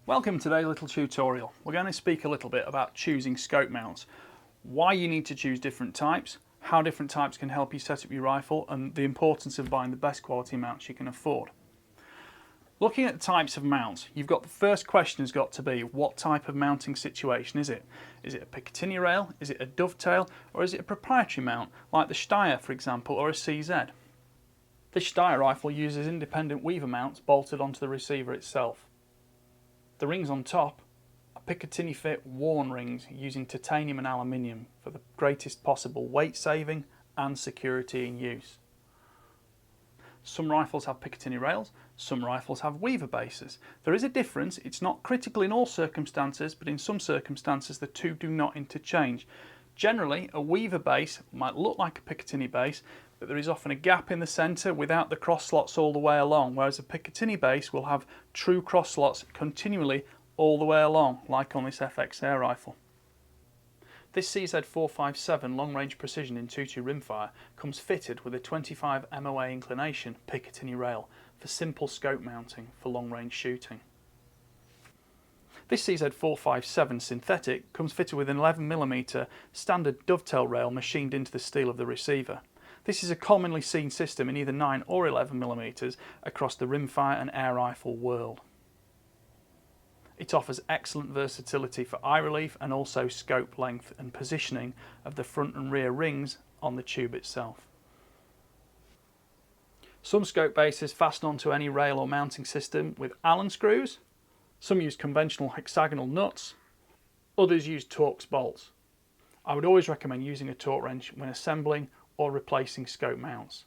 Welcome to today's little tutorial. We're going to speak a little bit about choosing scope mounts, why you need to choose different types, how different types can help you set up your rifle, and the importance of buying the best quality mounts you can afford. Looking at the types of mounts, you've got the first question has got to be, what type of mounting situation is it? Is it a Picatinny rail, is it a dovetail, or is it a proprietary mount like the Steyr, for example, or a CZ? This Steyr rifle uses independent weaver mounts bolted onto the receiver itself. The rings on top are Picatinny fit worn rings using titanium and aluminium for the greatest possible weight saving and security in use. Some rifles have Picatinny rails, some rifles have weaver bases. There is a difference, it's not critical in all circumstances, but in some circumstances the two do not interchange. Generally, a weaver base might look like a Picatinny base, but there is often a gap in the centre without the cross slots all the way along, whereas a Picatinny base will have true cross slots continually all the way along, like on this FX air rifle. This CZ457 long range precision in 2.2 rimfire comes fitted with a 25 MOA inclination Picatinny rail for simple scope mounting for long range shooting. This CZ457 synthetic comes fitted with an 11mm standard dovetail rail machined into the steel of the receiver. This is a commonly seen system in either 9 or 11mm across the rimfire and air rifle world. It offers excellent versatility for eye relief and also scope length and positioning of the front and rear rings on the tube itself. Some scope bases fasten onto any rail or mounting system with Allen screws. Some use conventional hexagonal nuts, others use Torx bolts. I would always recommend using a torque wrench when assembling or replacing scope mounts.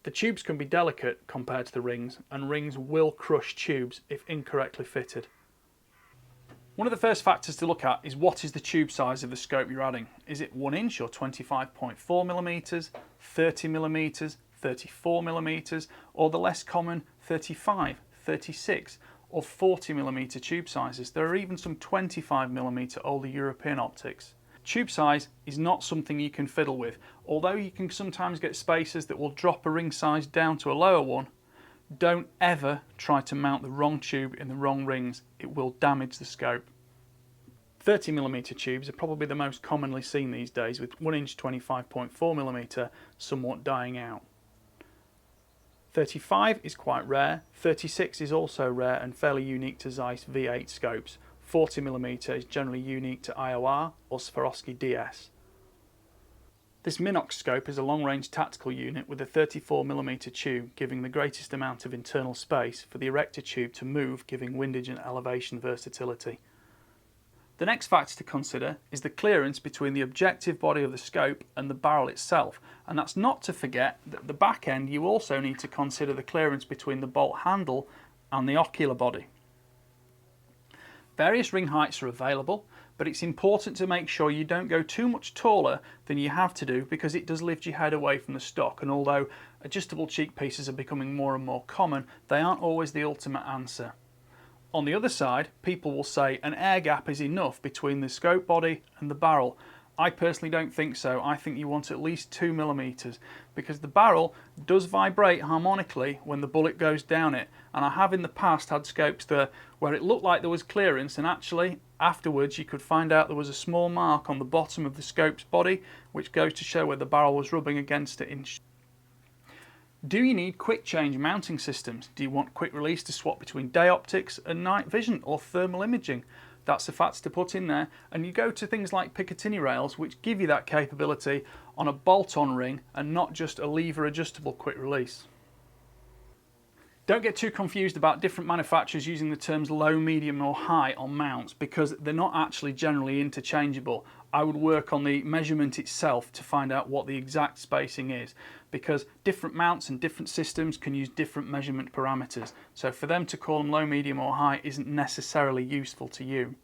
The tubes can be delicate compared to the rings, and rings will crush tubes if incorrectly fitted. One of the first factors to look at is what is the tube size of the scope you're adding. Is it 1 inch or 25.4mm, 30mm, 34mm, or the less common 35, 36 or 40mm tube sizes? There are even some 25mm older European optics. Tube size is not something you can fiddle with. Although you can sometimes get spacers that will drop a ring size down to a lower one, don't ever try to mount the wrong tube in the wrong rings. It will damage the scope. 30mm tubes are probably the most commonly seen these days, with 1 inch 25.4mm somewhat dying out. 35 is quite rare, 36 is also rare and fairly unique to Zeiss V8 scopes. 40mm is generally unique to IOR or Swarovski DS. This Minox scope is a long-range tactical unit with a 34mm tube, giving the greatest amount of internal space for the erector tube to move, giving windage and elevation versatility. The next factor to consider is the clearance between the objective body of the scope and the barrel itself, and that's not to forget that at the back end you also need to consider the clearance between the bolt handle and the ocular body. Various ring heights are available, but it's important to make sure you don't go too much taller than you have to do, because it does lift your head away from the stock, and although adjustable cheek pieces are becoming more and more common, they aren't always the ultimate answer. On the other side, people will say an air gap is enough between the scope body and the barrel. I personally don't think so. I think you want at least 2mm, because the barrel does vibrate harmonically when the bullet goes down it, and I have in the past had scopes there where it looked like there was clearance, and actually afterwards you could find out there was a small mark on the bottom of the scope's body, which goes to show where the barrel was rubbing against it. Do you need quick change mounting systems? Do you want quick release to swap between day optics and night vision or thermal imaging? That's a factor to put in there, and you go to things like Picatinny rails, which give you that capability on a bolt-on ring and not just a lever adjustable quick release. Don't get too confused about different manufacturers using the terms low, medium or high on mounts, because they're not actually generally interchangeable. I would work on the measurement itself to find out what the exact spacing is, because different mounts and different systems can use different measurement parameters, so for them to call them low, medium or high isn't necessarily useful to you.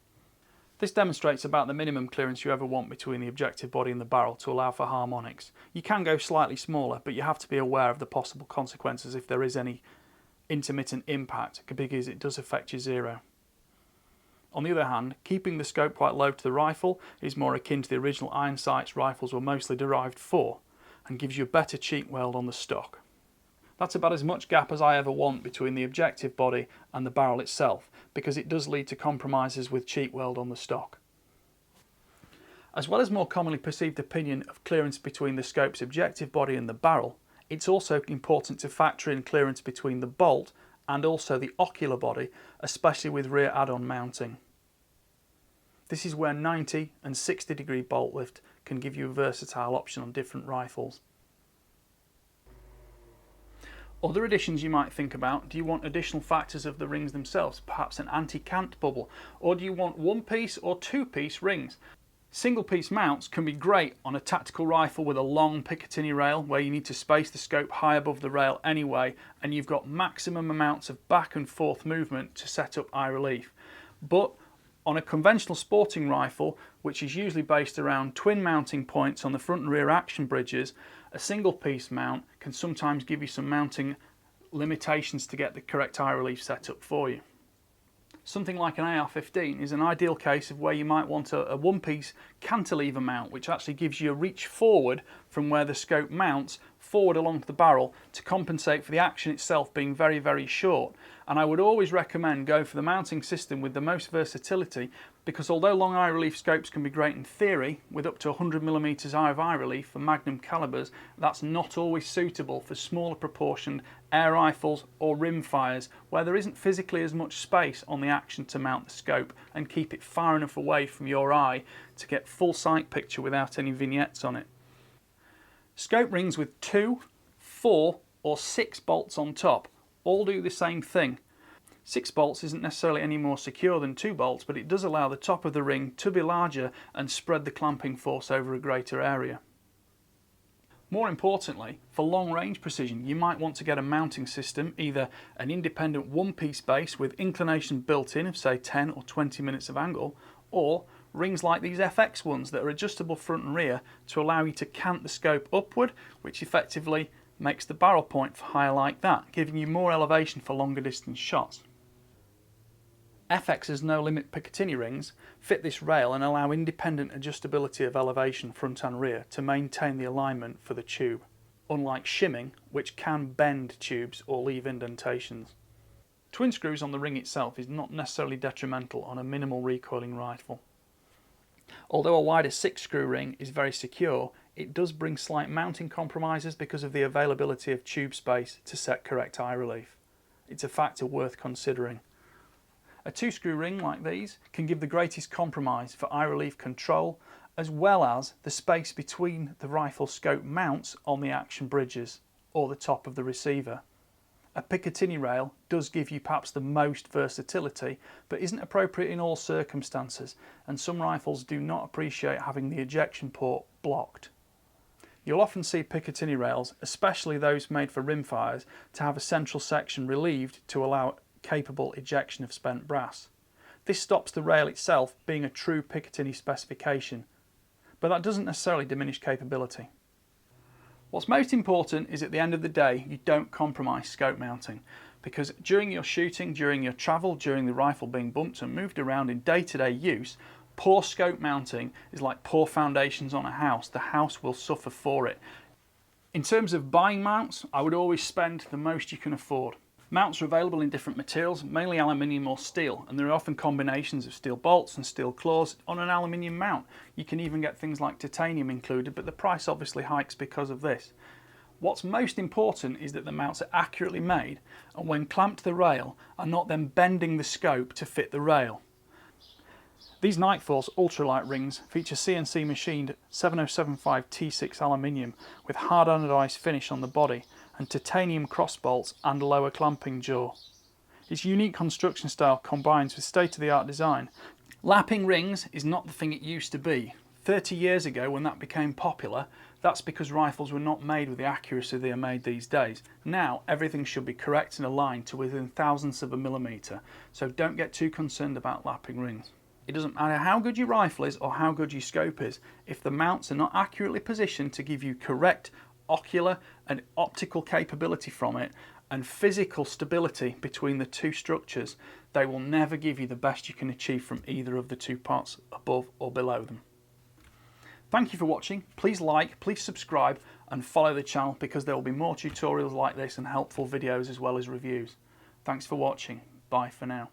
This demonstrates about the minimum clearance you ever want between the objective body and the barrel to allow for harmonics. You can go slightly smaller, but you have to be aware of the possible consequences if there is any intermittent impact, because it does affect your zero. On the other hand, keeping the scope quite low to the rifle is more akin to the original iron sights rifles were mostly derived for, and gives you a better cheek weld on the stock. That's about as much gap as I ever want between the objective body and the barrel itself, because it does lead to compromises with cheek weld on the stock. As well as more commonly perceived opinion of clearance between the scope's objective body and the barrel, it's also important to factor in clearance between the bolt and also the ocular body, especially with rear add-on mounting. This is where 90 and 60 degree bolt lift can give you a versatile option on different rifles. Other additions you might think about: do you want additional factors of the rings themselves, perhaps an anti-cant bubble, or do you want one piece or two piece rings? Single piece mounts can be great on a tactical rifle with a long Picatinny rail where you need to space the scope high above the rail anyway, and you've got maximum amounts of back and forth movement to set up eye relief. But on a conventional sporting rifle, which is usually based around twin mounting points on the front and rear action bridges, a single piece mount can sometimes give you some mounting limitations to get the correct eye relief set up for you. Something like an AR-15 is an ideal case of where you might want a one-piece cantilever mount, which actually gives you a reach forward from where the scope mounts forward along the barrel to compensate for the action itself being very, very short. And I would always recommend go for the mounting system with the most versatility, because although long eye relief scopes can be great in theory, with up to 100mm eye of eye relief for magnum calibers, that's not always suitable for smaller proportioned air rifles or rim fires, where there isn't physically as much space on the action to mount the scope and keep it far enough away from your eye to get full sight picture without any vignettes on it. Scope rings with 2, 4 or 6 bolts on top all do the same thing. 6 bolts isn't necessarily any more secure than 2 bolts, but it does allow the top of the ring to be larger and spread the clamping force over a greater area. More importantly, for long range precision, you might want to get a mounting system, either an independent one-piece base with inclination built in of say 10 or 20 minutes of angle, or rings like these FX ones that are adjustable front and rear to allow you to cant the scope upward, which effectively makes the barrel point higher like that, giving you more elevation for longer distance shots. FX's no limit Picatinny rings fit this rail and allow independent adjustability of elevation front and rear to maintain the alignment for the tube, unlike shimming, which can bend tubes or leave indentations. Twin screws on the ring itself is not necessarily detrimental on a minimal recoiling rifle. Although a wider 6-screw ring is very secure, it does bring slight mounting compromises because of the availability of tube space to set correct eye relief. It's a factor worth considering. A 2-screw ring like these can give the greatest compromise for eye relief control, as well as the space between the rifle scope mounts on the action bridges or the top of the receiver. A Picatinny rail does give you perhaps the most versatility, but isn't appropriate in all circumstances, and some rifles do not appreciate having the ejection port blocked. You'll often see Picatinny rails, especially those made for rimfires, to have a central section relieved to allow capable ejection of spent brass. This stops the rail itself being a true Picatinny specification, but that doesn't necessarily diminish capability. What's most important is at the end of the day you don't compromise scope mounting, because during your shooting, during your travel, during the rifle being bumped and moved around in day-to-day use, poor scope mounting is like poor foundations on a house. The house will suffer for it. In terms of buying mounts, I would always spend the most you can afford. Mounts are available in different materials, mainly aluminium or steel, and there are often combinations of steel bolts and steel claws on an aluminium mount. You can even get things like titanium included, but the price obviously hikes because of this. What's most important is that the mounts are accurately made, and when clamped to the rail are not then bending the scope to fit the rail. These Nightforce ultralight rings feature CNC machined 7075 T6 aluminium with hard anodized finish on the body and titanium cross bolts and lower clamping jaw. Its unique construction style combines with state-of-the-art design. Lapping rings is not the thing it used to be. 30 years ago when that became popular, that's because rifles were not made with the accuracy they are made these days. Now everything should be correct and aligned to within thousandths of a millimetre, so don't get too concerned about lapping rings. It doesn't matter how good your rifle is or how good your scope is, if the mounts are not accurately positioned to give you correct ocular and optical capability from it and physical stability between the two structures, they will never give you the best you can achieve from either of the two parts above or below them. Thank you for watching. Please like, please subscribe and follow the channel, because there will be more tutorials like this and helpful videos as well as reviews. Thanks for watching. Bye for now.